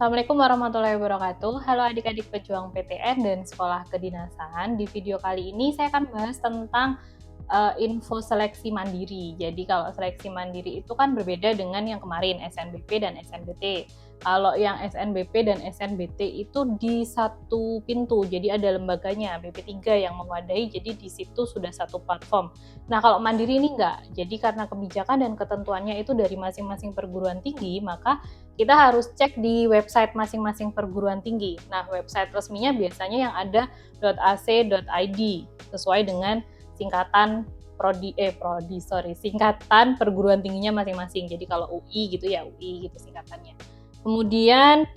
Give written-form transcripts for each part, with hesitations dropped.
Assalamualaikum warahmatullahi wabarakatuh. Halo adik-adik pejuang PTN dan sekolah kedinasan. Di video kali ini saya akan bahas tentang info seleksi mandiri. Jadi kalau seleksi mandiri itu kan berbeda dengan yang kemarin SNBP dan SNBT. Kalau yang SNBP dan SNBT itu di satu pintu, jadi ada lembaganya BP3 yang mewadahi, jadi di situ sudah satu platform. Nah kalau mandiri ini enggak, jadi karena kebijakan dan ketentuannya itu dari masing-masing perguruan tinggi, maka kita harus cek di website masing-masing perguruan tinggi. Nah website resminya biasanya yang ada .ac.id sesuai dengan singkatan singkatan perguruan tingginya masing-masing. Jadi kalau UI gitu ya UI gitu singkatannya. Kemudian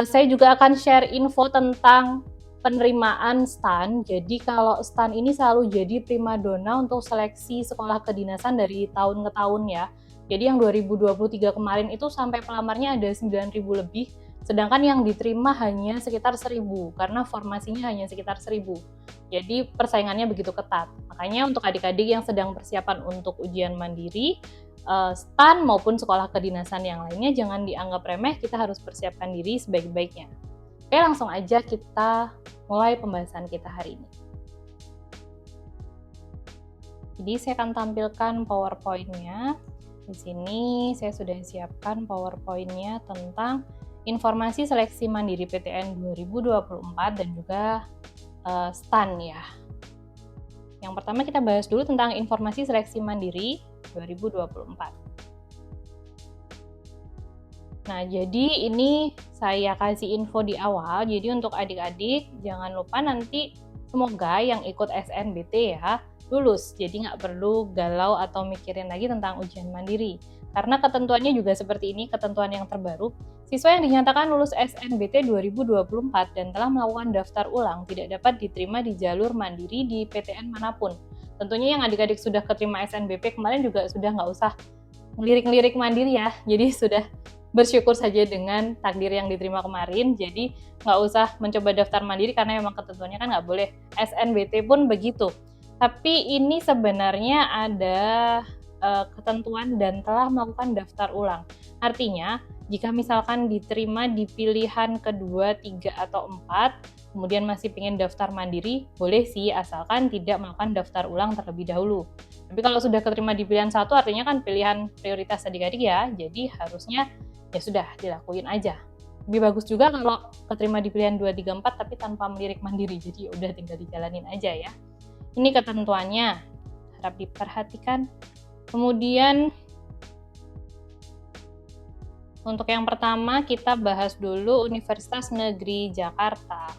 saya juga akan share info tentang penerimaan STAN. Jadi kalau STAN ini selalu jadi primadona untuk seleksi sekolah kedinasan dari tahun ke tahun ya. Jadi yang 2023 kemarin itu sampai pelamarnya ada 9.000 lebih, sedangkan yang diterima hanya sekitar 1.000 karena formasinya hanya sekitar 1.000. Jadi persaingannya begitu ketat. Makanya untuk adik-adik yang sedang persiapan untuk ujian mandiri, STAN maupun sekolah kedinasan yang lainnya jangan dianggap remeh, kita harus persiapkan diri sebaik-baiknya. Oke, langsung aja kita mulai pembahasan kita hari ini. Jadi saya akan tampilkan PowerPoint-nya. Di sini saya sudah siapkan PowerPoint-nya tentang informasi seleksi mandiri PTN 2024 dan juga STAN ya. Yang pertama kita bahas dulu tentang informasi seleksi mandiri 2024. Nah, jadi ini saya kasih info di awal, jadi untuk adik-adik jangan lupa nanti semoga yang ikut SNBT ya lulus, jadi nggak perlu galau atau mikirin lagi tentang ujian mandiri. Karena ketentuannya juga seperti ini, ketentuan yang terbaru, siswa yang dinyatakan lulus SNBT 2024 dan telah melakukan daftar ulang tidak dapat diterima di jalur mandiri di PTN manapun. Tentunya yang adik-adik sudah keterima SNBP kemarin juga sudah nggak usah ngelirik-ngelirik mandiri ya, jadi sudah bersyukur saja dengan takdir yang diterima kemarin, jadi nggak usah mencoba daftar mandiri karena memang ketentuannya kan nggak boleh. SNBT pun begitu. Tapi ini sebenarnya ada ketentuan dan telah melakukan daftar ulang. Artinya, jika misalkan diterima di pilihan kedua, 3, atau 4, kemudian masih pengen daftar mandiri, boleh sih asalkan tidak melakukan daftar ulang terlebih dahulu. Tapi kalau sudah keterima di pilihan 1, artinya kan pilihan prioritas adik-adik ya, jadi harusnya ya sudah dilakuin aja. Lebih bagus juga kalau keterima di pilihan 2, 3, 4 tapi tanpa melirik mandiri, jadi udah tinggal dijalanin aja ya. Ini ketentuannya, harap diperhatikan. Kemudian untuk yang pertama kita bahas dulu Universitas Negeri Jakarta.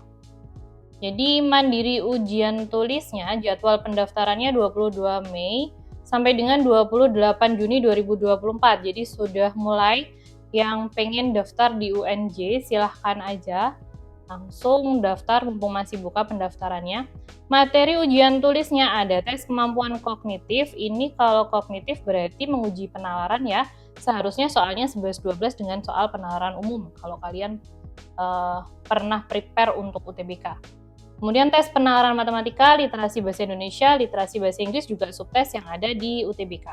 Jadi mandiri ujian tulisnya jadwal pendaftarannya 22 Mei sampai dengan 28 Juni 2024. Jadi sudah mulai, yang pengen daftar di UNJ silahkan aja langsung daftar mumpung masih buka pendaftarannya. Materi ujian tulisnya ada tes kemampuan kognitif. Ini kalau kognitif berarti menguji penalaran ya. Seharusnya soalnya 11-12 dengan soal penalaran umum kalau kalian pernah prepare untuk UTBK. Kemudian tes penalaran matematika, literasi bahasa Indonesia, literasi bahasa Inggris juga subtes yang ada di UTBK.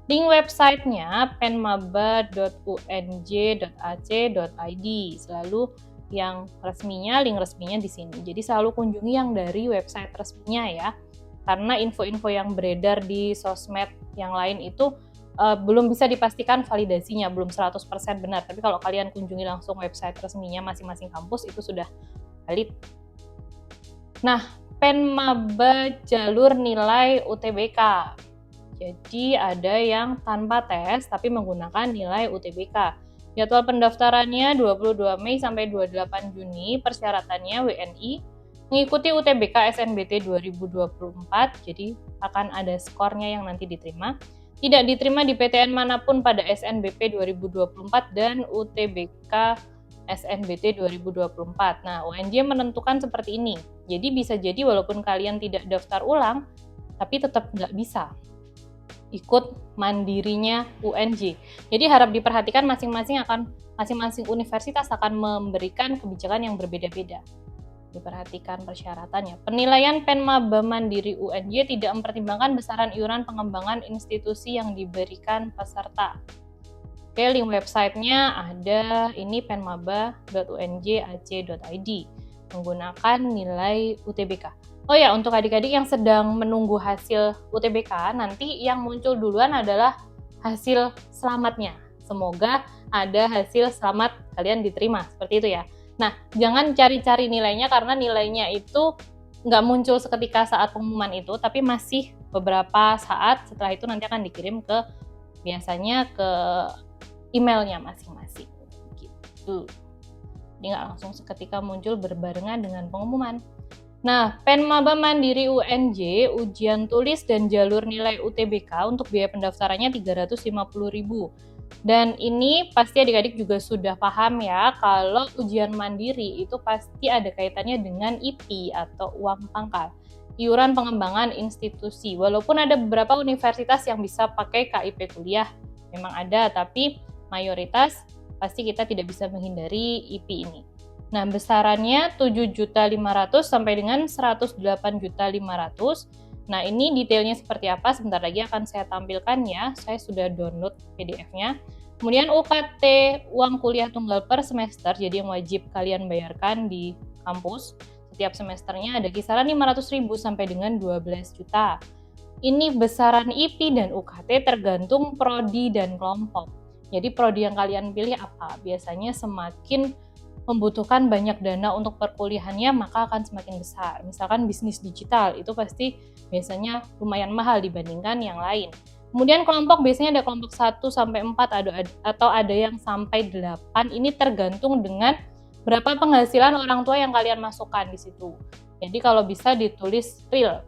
Link websitenya penmaba.unj.ac.id, selalu yang resminya, link resminya di sini. Jadi selalu kunjungi yang dari website resminya ya. Karena info-info yang beredar di sosmed yang lain itu belum bisa dipastikan validasinya, belum 100% benar. Tapi kalau kalian kunjungi langsung website resminya masing-masing kampus itu sudah valid. Nah, penmaba jalur nilai UTBK. Jadi ada yang tanpa tes tapi menggunakan nilai UTBK. Jadwal pendaftarannya 22 Mei sampai 28 Juni, persyaratannya WNI, mengikuti UTBK SNBT 2024, jadi akan ada skornya yang nanti diterima. Tidak diterima di PTN manapun pada SNBP 2024 dan UTBK SNBT 2024. Nah, UNJ menentukan seperti ini. Jadi bisa jadi walaupun kalian tidak daftar ulang, tapi tetap nggak bisa ikut mandirinya UNJ. Jadi harap diperhatikan masing-masing universitas akan memberikan kebijakan yang berbeda-beda. Diperhatikan persyaratannya. Penilaian penmaba mandiri UNJ tidak mempertimbangkan besaran iuran pengembangan institusi yang diberikan peserta. Oke, link websitenya ada, ini penmaba.unj.ac.id menggunakan nilai UTBK. Oh ya, untuk adik-adik yang sedang menunggu hasil UTBK, nanti yang muncul duluan adalah hasil selamatnya. Semoga ada hasil selamat kalian diterima, seperti itu ya. Nah, jangan cari-cari nilainya karena nilainya itu nggak muncul seketika saat pengumuman itu, tapi masih beberapa saat setelah itu nanti akan dikirim biasanya ke emailnya masing-masing gitu. Jadi nggak langsung seketika muncul berbarengan dengan pengumuman. Nah, Penmaba Mandiri UNJ, ujian tulis dan jalur nilai UTBK untuk biaya pendaftarannya 350.000. Dan ini pasti adik-adik juga sudah paham ya, kalau ujian mandiri itu pasti ada kaitannya dengan IP atau uang pangkal, iuran pengembangan institusi. Walaupun ada beberapa universitas yang bisa pakai KIP kuliah, memang ada, tapi mayoritas pasti kita tidak bisa menghindari IP ini. Nah, besarannya 7.500.000 sampai dengan 108.500.000. Nah, ini detailnya seperti apa sebentar lagi akan saya tampilkan ya. Saya sudah download PDF-nya. Kemudian UKT uang kuliah tunggal per semester, jadi yang wajib kalian bayarkan di kampus setiap semesternya ada kisaran 500.000 sampai dengan 12 juta. Ini besaran IP dan UKT tergantung prodi dan kelompok. Jadi prodi yang kalian pilih apa? Biasanya semakin membutuhkan banyak dana untuk perkuliahannya, maka akan semakin besar. Misalkan bisnis digital, itu pasti biasanya lumayan mahal dibandingkan yang lain. Kemudian kelompok, biasanya ada kelompok 1 sampai 4 atau ada yang sampai 8. Ini tergantung dengan berapa penghasilan orang tua yang kalian masukkan di situ. Jadi kalau bisa ditulis real.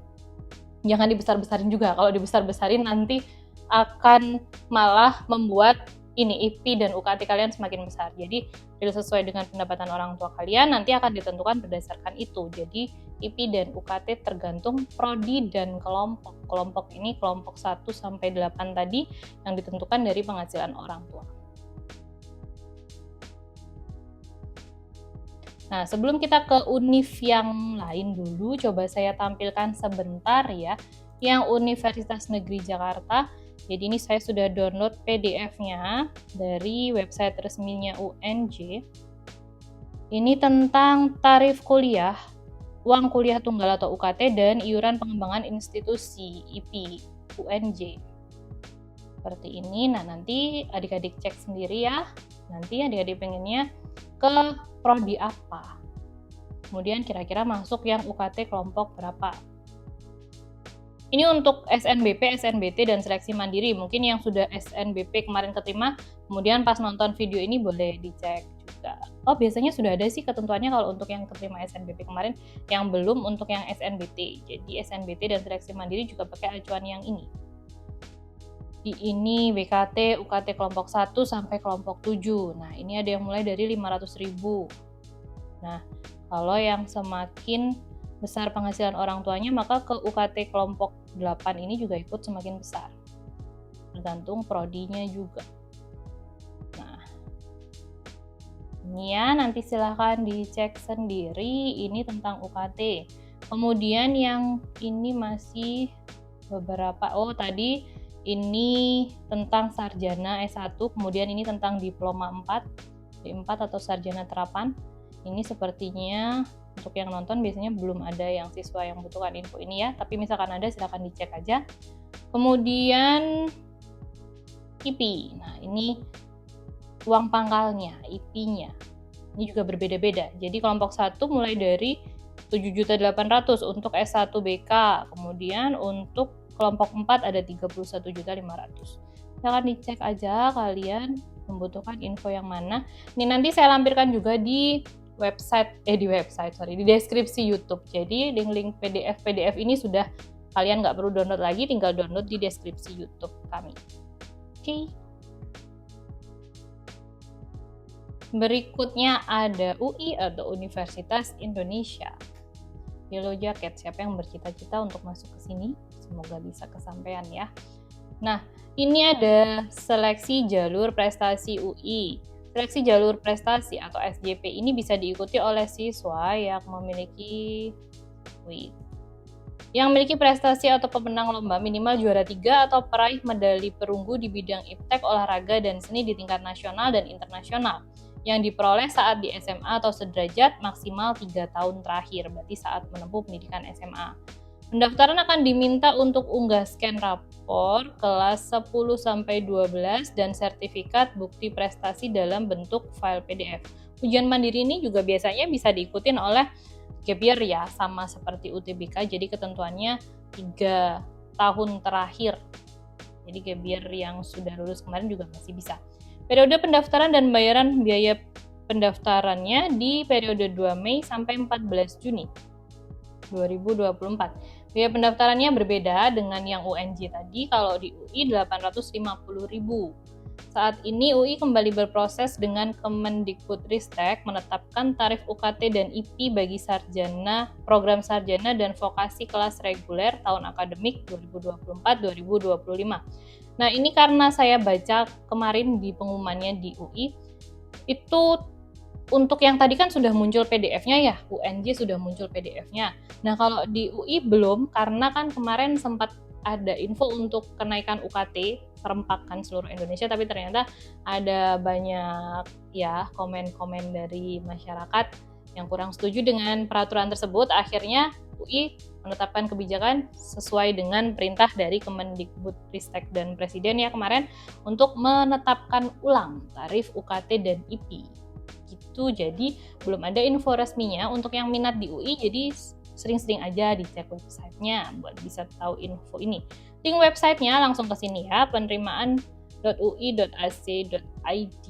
Jangan dibesar-besarin juga. Kalau dibesar-besarin nanti akan malah membuat ini IP dan UKT kalian semakin besar. Jadi sesuai dengan pendapatan orang tua kalian nanti akan ditentukan berdasarkan itu. Jadi IP dan UKT tergantung prodi dan kelompok. Kelompok ini kelompok 1 sampai 8 tadi yang ditentukan dari penghasilan orang tua. Nah, sebelum kita ke univ yang lain dulu, coba saya tampilkan sebentar ya, yang Universitas Negeri Jakarta. Jadi ini saya sudah download PDF-nya dari website resminya UNJ. Ini tentang tarif kuliah, uang kuliah tunggal atau UKT, dan iuran pengembangan institusi IP UNJ. Seperti ini. Nah, nanti adik-adik cek sendiri ya. Nanti adik-adik pengennya ke prodi apa. Kemudian kira-kira masuk yang UKT kelompok berapa. Ini untuk SNBP, SNBT, dan seleksi mandiri. Mungkin yang sudah SNBP kemarin keterima, kemudian pas nonton video ini boleh dicek juga. Oh, biasanya sudah ada sih ketentuannya kalau untuk yang keterima SNBP kemarin, yang belum untuk yang SNBT. Jadi SNBT dan seleksi mandiri juga pakai acuan yang ini. Di ini BKT, UKT kelompok 1 sampai kelompok 7. Nah, ini ada yang mulai dari 500.000. Nah, kalau yang semakin besar penghasilan orang tuanya, maka ke UKT kelompok 8 ini juga ikut semakin besar. Tergantung prodinya juga. Nah, ini ya, nanti silahkan dicek sendiri. Ini tentang UKT. Kemudian yang ini masih beberapa, tadi ini tentang sarjana S1, kemudian ini tentang diploma 4, D4 atau sarjana terapan. Ini sepertinya untuk yang nonton biasanya belum ada yang siswa yang membutuhkan info ini ya, tapi misalkan ada silakan dicek aja. Kemudian IP, nah ini uang pangkalnya, IP-nya. Ini juga berbeda-beda. Jadi kelompok 1 mulai dari 7.800.000 untuk S1 BK, kemudian untuk kelompok 4 ada 31.500.000. Silakan dicek aja kalian membutuhkan info yang mana. Ini nanti saya lampirkan juga di di deskripsi YouTube. Jadi link-link PDF ini sudah kalian nggak perlu download lagi, tinggal download di deskripsi YouTube kami. Oke. Berikutnya ada UI atau Universitas Indonesia. Yellow Jacket, siapa yang bercita-cita untuk masuk ke sini? Semoga bisa kesampaian ya. Nah, ini ada seleksi jalur prestasi UI. Seleksi jalur prestasi atau SJP ini bisa diikuti oleh siswa yang memiliki Yang memiliki prestasi atau pemenang lomba minimal juara 3 atau peraih medali perunggu di bidang iptek, olahraga, dan seni di tingkat nasional dan internasional yang diperoleh saat di SMA atau sederajat maksimal 3 tahun terakhir, berarti saat menempuh pendidikan SMA. Pendaftaran akan diminta untuk unggah scan rapor kelas 10-12 dan sertifikat bukti prestasi dalam bentuk file PDF. Ujian mandiri ini juga biasanya bisa diikutin oleh gap year ya, sama seperti UTBK, jadi ketentuannya 3 tahun terakhir. Jadi gap year yang sudah lulus kemarin juga masih bisa. Periode pendaftaran dan bayaran biaya pendaftarannya di periode 2 Mei sampai 14 Juni 2024. Biaya pendaftarannya berbeda dengan yang UNJ tadi. Kalau di UI 850.000. Saat ini UI kembali berproses dengan Kemendikbudristek menetapkan tarif UKT dan IP bagi sarjana, program sarjana dan vokasi kelas reguler tahun akademik 2024-2025. Nah, ini karena saya baca kemarin di pengumumannya di UI, itu untuk yang tadi kan sudah muncul PDF-nya ya, UNJ sudah muncul PDF-nya. Nah, kalau di UI belum, karena kan kemarin sempat ada info untuk kenaikan UKT serempak kan seluruh Indonesia, tapi ternyata ada banyak ya komen-komen dari masyarakat yang kurang setuju dengan peraturan tersebut. Akhirnya UI menetapkan kebijakan sesuai dengan perintah dari Kemendikbudristek dan Presiden ya kemarin untuk menetapkan ulang tarif UKT dan IP. Gitu, jadi belum ada info resminya untuk yang minat di UI, jadi sering-sering aja dicek websitenya buat bisa tahu info ini. Link websitenya langsung ke sini ya, penerimaan.ui.ac.id.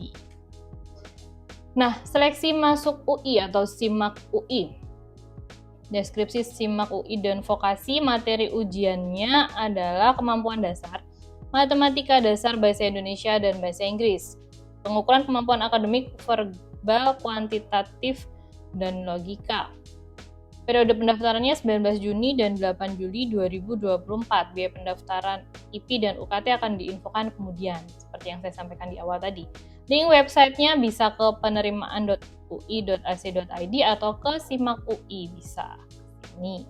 Nah, seleksi masuk UI atau SIMAK UI. Deskripsi SIMAK UI dan vokasi, materi ujiannya adalah kemampuan dasar, matematika dasar, bahasa Indonesia, dan bahasa Inggris. Pengukuran kemampuan akademik, verbal, kuantitatif, dan logika. Periode pendaftarannya 19 Juni dan 8 Juli 2024. Biaya pendaftaran IP dan UKT akan diinfokan kemudian, seperti yang saya sampaikan di awal tadi. Link websitenya bisa ke penerimaan.ui.ac.id atau ke SIMAK UI bisa. Ini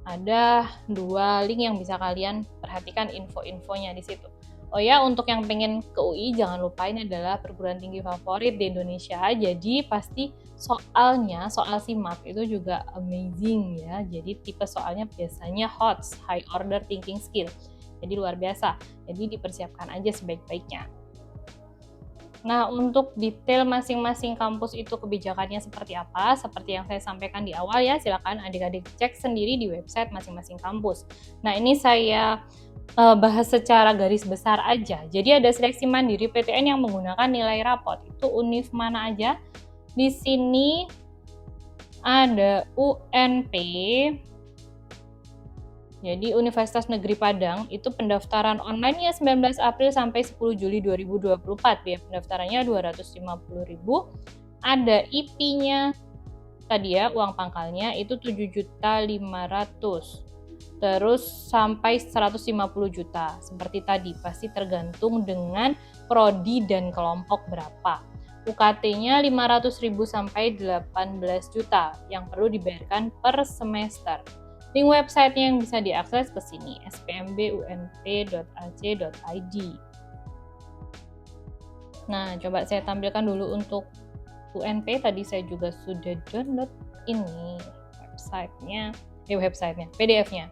ada 2 link yang bisa kalian perhatikan info-infonya di situ. Oh ya, untuk yang pengen ke UI jangan lupa ini adalah perguruan tinggi favorit di Indonesia. Jadi pasti soalnya, soal SIMAK itu juga amazing ya. Jadi tipe soalnya biasanya HOTS, High Order Thinking Skill. Jadi luar biasa. Jadi dipersiapkan aja sebaik-baiknya. Nah, untuk detail masing-masing kampus itu kebijakannya seperti apa, seperti yang saya sampaikan di awal ya, silakan adik-adik cek sendiri di website masing-masing kampus. Nah, ini saya bahas secara garis besar aja. Jadi ada seleksi mandiri PTN yang menggunakan nilai rapot. Itu univ mana aja? Di sini ada UNP. Jadi Universitas Negeri Padang itu pendaftaran online-nya 19 April sampai 10 Juli 2024. Biaya pendaftarannya 250.000. Ada IP-nya tadi ya, uang pangkalnya itu 7.500.000. Terus sampai 150 juta. Seperti tadi, pasti tergantung dengan prodi dan kelompok berapa. UKT-nya 500.000 sampai 18 juta yang perlu dibayarkan per semester. Link website-nya yang bisa diakses ke sini, spmb.unp.ac.id. Nah, coba saya tampilkan dulu untuk UNP. Tadi saya juga sudah download ini website-nya, PDF-nya.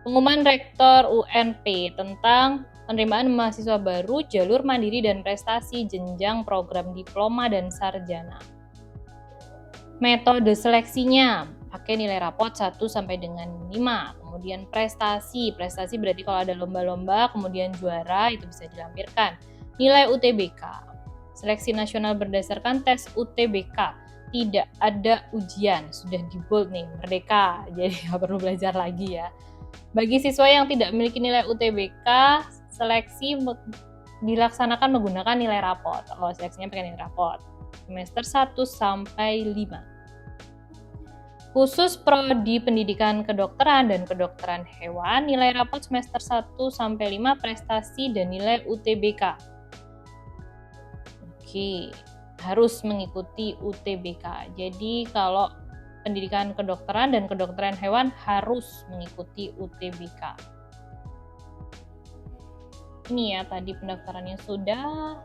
Pengumuman Rektor UNP tentang penerimaan mahasiswa baru, jalur mandiri dan prestasi, jenjang program diploma dan sarjana. Metode seleksinya pakai nilai rapot 1 sampai dengan 5. Kemudian prestasi berarti kalau ada lomba-lomba kemudian juara itu bisa dilampirkan. Nilai UTBK. Seleksi nasional berdasarkan tes UTBK. Tidak ada ujian, sudah di bold nih, merdeka. Jadi nggak perlu belajar lagi ya. Bagi siswa yang tidak memiliki nilai UTBK, seleksi dilaksanakan menggunakan nilai rapot. Oh, seleksinya pakai nilai rapot. Semester 1 sampai 5. Khusus prodi pendidikan kedokteran dan kedokteran hewan, nilai rapot semester 1 sampai 5 prestasi dan nilai UTBK. Oke, harus mengikuti UTBK. Jadi kalau pendidikan kedokteran dan kedokteran hewan harus mengikuti UTBK. Ini ya tadi pendaftarannya sudah.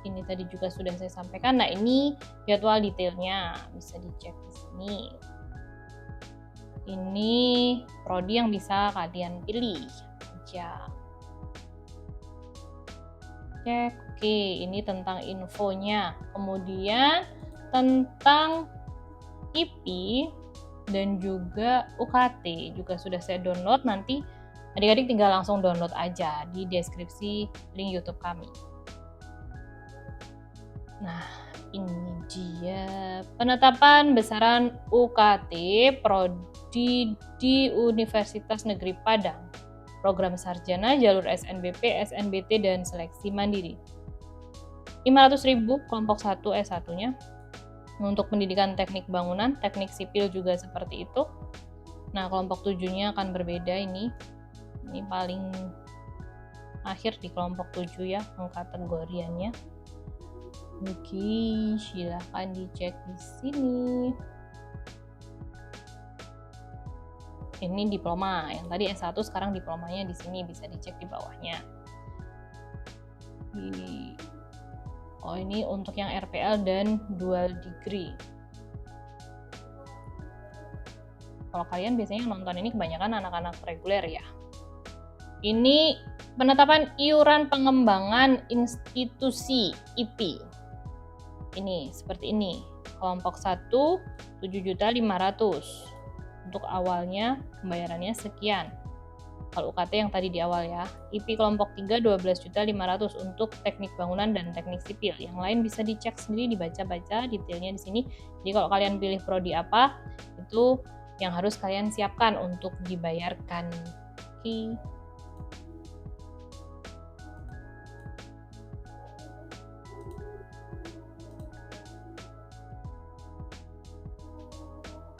Ini tadi juga sudah saya sampaikan. Nah, ini jadwal detailnya bisa dicek di sini. Ini prodi yang bisa kalian pilih aja. Cek, oke, ini tentang infonya. Kemudian tentang IP dan juga UKT juga sudah saya download. Nanti adik-adik tinggal langsung download aja di deskripsi link YouTube kami. Nah, ini dia penetapan besaran UKT prodi di Universitas Negeri Padang. Program sarjana, jalur SNBP, SNBT, dan seleksi mandiri. 500.000 kelompok 1 S1-nya. Untuk pendidikan teknik bangunan, teknik sipil juga seperti itu. Nah, kelompok 7-nya akan berbeda ini. Ini paling akhir di kelompok 7 ya, pengkategoriannya. Oke, silahkan dicek di sini. Ini diploma, yang tadi S1 sekarang diplomanya di sini, bisa dicek di bawahnya. Oh, ini untuk yang RPL dan dual degree. Kalau kalian biasanya nonton ini kebanyakan anak-anak reguler ya. Ini penetapan iuran pengembangan institusi IP. Ini seperti ini. Kelompok 1 7.500.000. Untuk awalnya pembayarannya sekian. Kalau UKT yang tadi di awal ya. IP kelompok 3 12.500.000 untuk teknik bangunan dan teknik sipil. Yang lain bisa dicek sendiri, dibaca-baca detailnya di sini. Jadi kalau kalian pilih prodi apa, itu yang harus kalian siapkan untuk dibayarkan. Oke.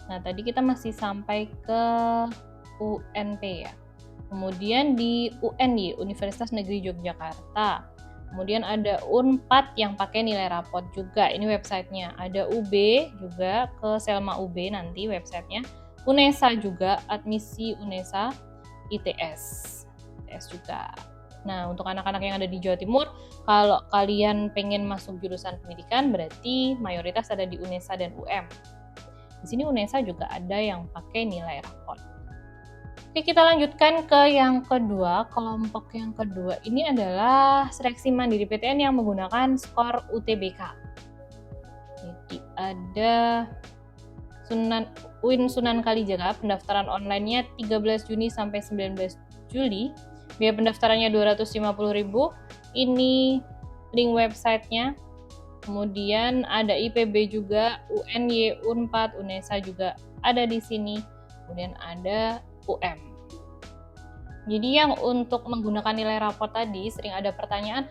Nah, tadi kita masih sampai ke UNP ya. Kemudian di UNY, Universitas Negeri Yogyakarta. Kemudian ada UNPAD yang pakai nilai rapot juga. Ini websitenya. Ada UB juga, ke Selma UB nanti websitenya. UNESA juga, admisi UNESA, ITS. ITS juga. Nah, untuk anak-anak yang ada di Jawa Timur, kalau kalian pengen masuk jurusan pendidikan, berarti mayoritas ada di UNESA dan UM. Di sini UNESA juga ada yang pakai nilai rapot. Oke, kita lanjutkan ke yang kedua. Kelompok yang kedua ini adalah seleksi mandiri PTN yang menggunakan skor UTBK. Jadi ada UIN Sunan Kalijaga, pendaftaran online-nya 13 Juni sampai 19 Juli. Biaya pendaftarannya 250.000. Ini link websitenya. Kemudian ada IPB juga, UNY, UNPAD, UNESA juga ada di sini. Kemudian ada UM. Jadi yang untuk menggunakan nilai rapot tadi sering ada pertanyaan,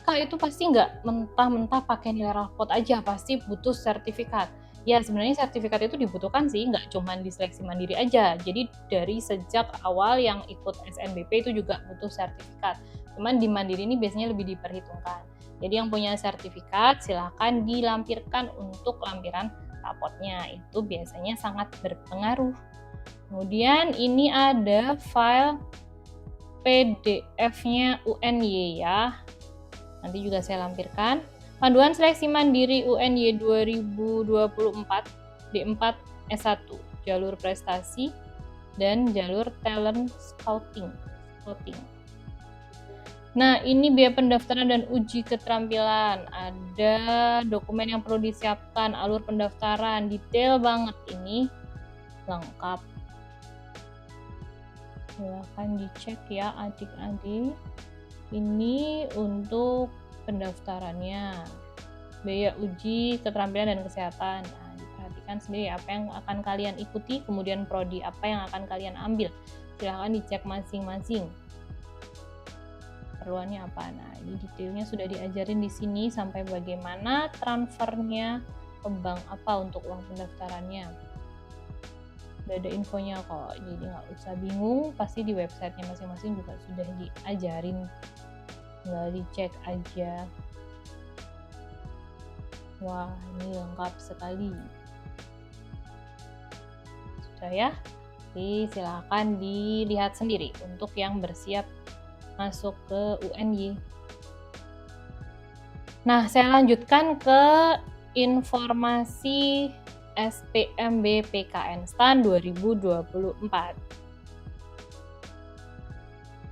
Kak itu pasti nggak mentah-mentah pakai nilai rapot aja, pasti butuh sertifikat. Ya sebenarnya sertifikat itu dibutuhkan sih, nggak cuma di seleksi mandiri aja. Jadi dari sejak awal yang ikut SNBP itu juga butuh sertifikat. Cuman di mandiri ini biasanya lebih diperhitungkan. Jadi yang punya sertifikat silahkan dilampirkan untuk lampiran rapotnya. Itu biasanya sangat berpengaruh. Kemudian ini ada file PDF-nya UNY ya. Nanti juga saya lampirkan. Panduan seleksi mandiri UNY 2024 D4 S1, jalur prestasi dan jalur talent scouting. Nah, ini biaya pendaftaran dan uji keterampilan. Ada dokumen yang perlu disiapkan, alur pendaftaran, detail banget ini, lengkap. Silahkan dicek ya adik-adik. Ini untuk pendaftarannya. Biaya uji keterampilan dan kesehatan. Nah, diperhatikan sendiri apa yang akan kalian ikuti, kemudian prodi apa yang akan kalian ambil. Silahkan dicek masing-masing. Keperluannya apa? Nah, ini detailnya sudah diajarin di sini sampai bagaimana transfernya ke bank apa untuk uang pendaftarannya. Udah ada infonya kok, jadi nggak usah bingung, pasti di websitenya masing-masing juga sudah diajarin, tinggal dicek aja. Wah, ini lengkap sekali. Sudah ya? Jadi silakan dilihat sendiri untuk yang bersiap masuk ke UNY. Nah, saya lanjutkan ke informasi SPMB PKN STAN 2024.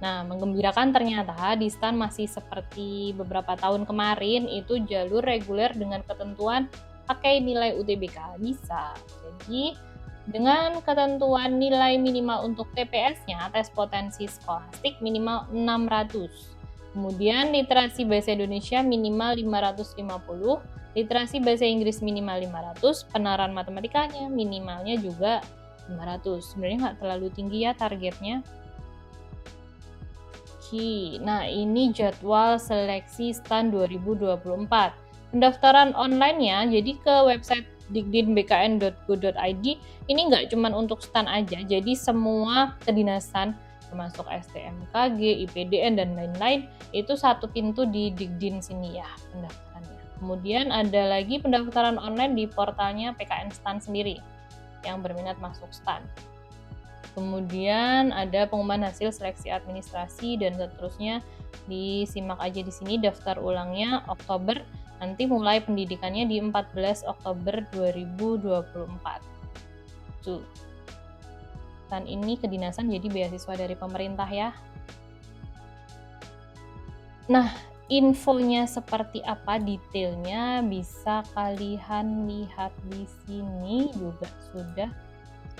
Nah, menggembirakan ternyata di STAN masih seperti beberapa tahun kemarin, itu jalur reguler dengan ketentuan pakai nilai UTBK bisa. Jadi, dengan ketentuan nilai minimal untuk TPS-nya, tes potensi skolastik minimal 600. Kemudian literasi bahasa Indonesia minimal 550, literasi bahasa Inggris minimal 500, penerapan matematikanya minimalnya juga 500. Sebenarnya nggak terlalu tinggi ya targetnya. Nah, ini jadwal seleksi STAN 2024. Pendaftaran online-nya, jadi ke website dikdinbkn.go.id, ini nggak cuma untuk STAN aja, jadi semua kedinasan, termasuk STMKG, IPDN, dan lain-lain, itu satu pintu di Dikdin sini ya pendaftarannya. Kemudian ada lagi pendaftaran online di portalnya PKN STAN sendiri, yang berminat masuk STAN. Kemudian ada pengumuman hasil seleksi administrasi dan seterusnya, disimak aja di sini daftar ulangnya Oktober, nanti mulai pendidikannya di 14 Oktober 2024. Tuh. Dan ini kedinasan jadi beasiswa dari pemerintah ya. Nah, infonya seperti apa detailnya bisa kalian lihat di sini juga sudah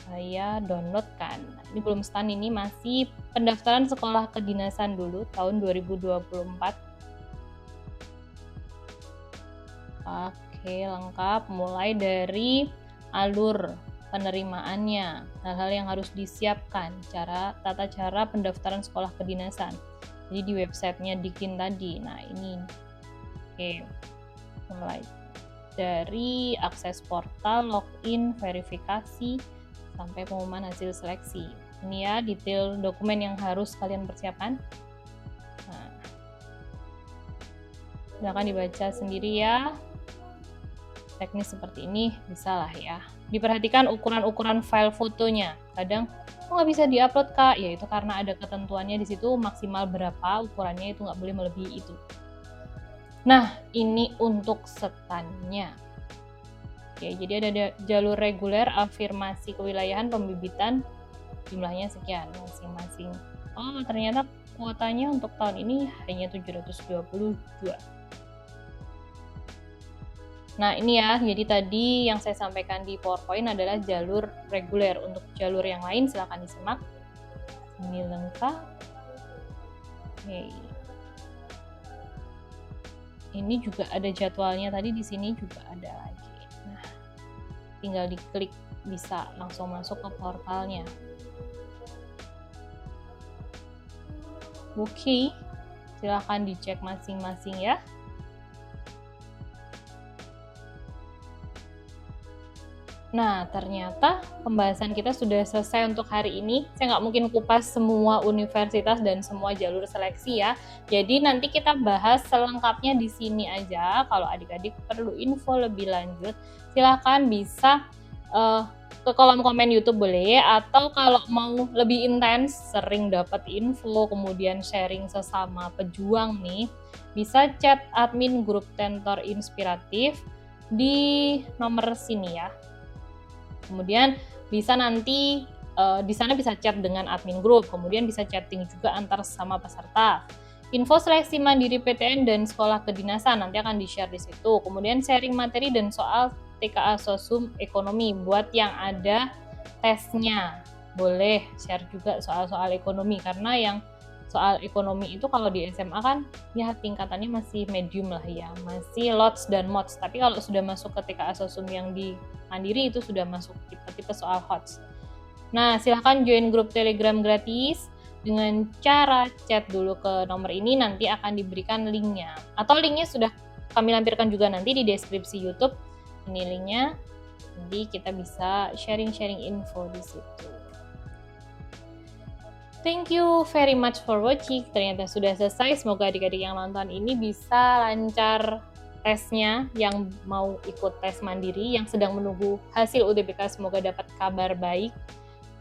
saya download kan. Ini belum STAN, ini masih pendaftaran sekolah kedinasan dulu tahun 2024. Oke, lengkap mulai dari alur penerimaannya, hal-hal yang harus disiapkan, tata cara pendaftaran sekolah kedinasan. Jadi di websitenya Dikdin tadi. Nah, ini. Oke. Mulai dari akses portal, login, verifikasi, sampai pengumuman hasil seleksi. Ini ya detail dokumen yang harus kalian persiapkan. Nah, silakan dibaca sendiri ya. Teknis seperti ini bisa lah ya. Diperhatikan ukuran-ukuran file fotonya. Kadang nggak bisa diupload kak, ya itu karena ada ketentuannya di situ maksimal berapa ukurannya, itu nggak boleh melebihi itu. Nah, ini untuk STAN-nya. Oke, jadi ada jalur reguler, afirmasi kewilayahan, pembibitan, jumlahnya sekian masing-masing. Oh, ternyata kuotanya untuk tahun ini hanya 722. Nah, ini ya, jadi tadi yang saya sampaikan di PowerPoint adalah jalur reguler. Untuk jalur yang lain silakan disimak. Ini lengkap. Oke. Ini juga ada jadwalnya, tadi di sini juga ada lagi. Nah, tinggal diklik bisa langsung masuk ke portalnya. Oke, silahkan dicek masing-masing ya. Nah, ternyata pembahasan kita sudah selesai untuk hari ini. Saya nggak mungkin kupas semua universitas dan semua jalur seleksi ya. Jadi nanti kita bahas selengkapnya di sini aja. Kalau adik-adik perlu info lebih lanjut, silahkan bisa ke kolom komen YouTube boleh. Atau kalau mau lebih intens, sering dapat info, kemudian sharing sesama pejuang nih, bisa chat admin grup Tentor Inspiratif di nomor sini ya. Kemudian bisa nanti di sana bisa chat dengan admin grup, kemudian bisa chatting juga antar sama peserta. Info seleksi mandiri PTN dan sekolah kedinasan nanti akan di-share di situ. Kemudian sharing materi dan soal TKA Sosum ekonomi buat yang ada tesnya. Boleh share juga soal-soal ekonomi, karena yang soal ekonomi itu kalau di SMA kan ya tingkatannya masih medium lah ya, masih LOTS dan MOTS. Tapi kalau sudah masuk ke TKA Sosum yang di mandiri itu sudah masuk tipe-tipe soal HOTS. Nah, silahkan join grup Telegram gratis dengan cara chat dulu ke nomor ini, nanti akan diberikan linknya. Atau linknya sudah kami lampirkan juga nanti di deskripsi YouTube. Ini linknya, jadi kita bisa sharing-sharing info di situ. Thank you very much for watching. Ternyata sudah selesai. Semoga adik-adik yang nonton ini bisa lancar tesnya, yang mau ikut tes mandiri, yang sedang menunggu hasil UTBK semoga dapat kabar baik.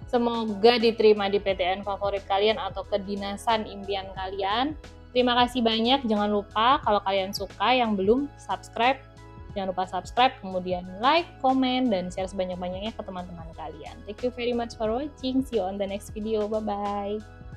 Semoga diterima di PTN favorit kalian atau kedinasan impian kalian. Terima kasih banyak. Jangan lupa kalau kalian suka, yang belum subscribe, jangan lupa subscribe, kemudian like, komen, dan share sebanyak-banyaknya ke teman-teman kalian. Thank you very much for watching. See you on the next video. Bye-bye.